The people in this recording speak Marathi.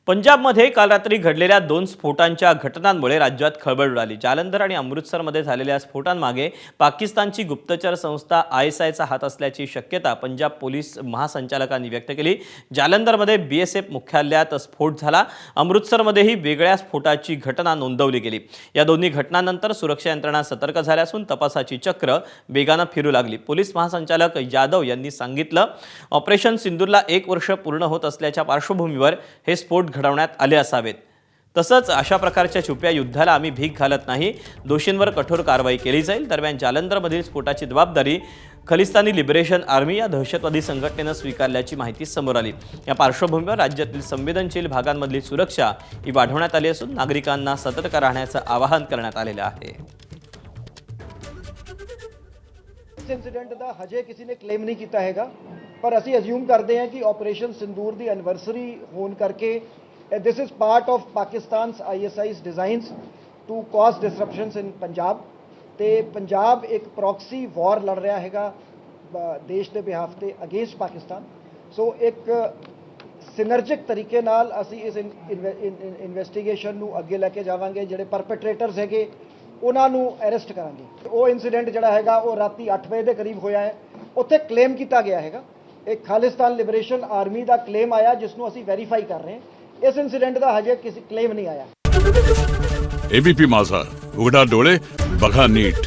पंजाबमध्ये काल रात्री घडलेल्या 2 स्फोटांच्या घटनांमुळे राज्यात खळबळ उडाली। जालंधर आणि अमृतसरमध्ये झालेल्या स्फोटांमागे पाकिस्तानची गुप्तचर संस्था आयएसआयचा हात असल्याची शक्यता पंजाब पोलीस महासंचालकांनी व्यक्त केली। जालंधरमध्ये बीएसएफ मुख्यालयात स्फोट झाला। अमृतसरमध्येही वेगळ्या स्फोटाची घटना नोंदवली गेली। या दोन्ही घटनांनंतर सुरक्षा यंत्रणा सतर्क झाल्या असून तपासाची चक्र वेगाने फिरू लागली। पोलीस महासंचालक यादव यांनी सांगितलं, ऑपरेशन सिंदूरला 1 वर्ष पूर्ण होत असल्याच्या पार्श्वभूमीवर हे स्फोट घडवण्यात आले असावेत। तसंच अशा प्रकारच्या छुप्या युद्धाला आम्ही भीक घालत नाही, दोषींवर कठोर कारवाई केली जाईल। दरम्यान जालंधरमधील स्फोटाची जबाबदारी खलिस्तानी लिबरेशन आर्मी या दहशतवादी संघटनेनं स्वीकारल्याची माहिती समोर आली। या पार्श्वभूमीवर राज्यातील संवेदनशील भागांमधली सुरक्षा ही वाढवण्यात आली असून नागरिकांना सतर्क राहण्याचं आवाहन करण्यात आलेलं आहे। इस इंसीडेंट का हजे किसी ने क्लेम नहीं किया हैगा, पर असी अज्यूम करते हैं कि ऑपरेशन सिंदूर की एनिवर्सरी होने करके this is part of Pakistan's ISI's designs to cause disruptions in Punjab. ते पंजाब एक प्रॉक्सी वॉर लड़ रहा हैगा देश के बिहाफ ते अगेंस्ट पाकिस्तान। सो एक सिनर्जिक तरीके नाल असी इस इन्वेस्टिगेशन नू अगे लेके जावांगे। जिहड़े परपेट्रेटर्स हैगे उन्हां नू अरेस्ट करांगे। वो इंसीडेंट जिहड़ा हैगा वो राती 8 बजे के करीब होया है। उत्थे क्लेम किया गया हैगा, एक खालिस्तान लिबरेशन आर्मी का क्लेम आया जिसनों असी वेरीफाई कर रहे हैं। इस इंसीडेंट का हजे किसी क्लेम नहीं आया। एबीपी माझा, उघडा डोळे बघा नीट।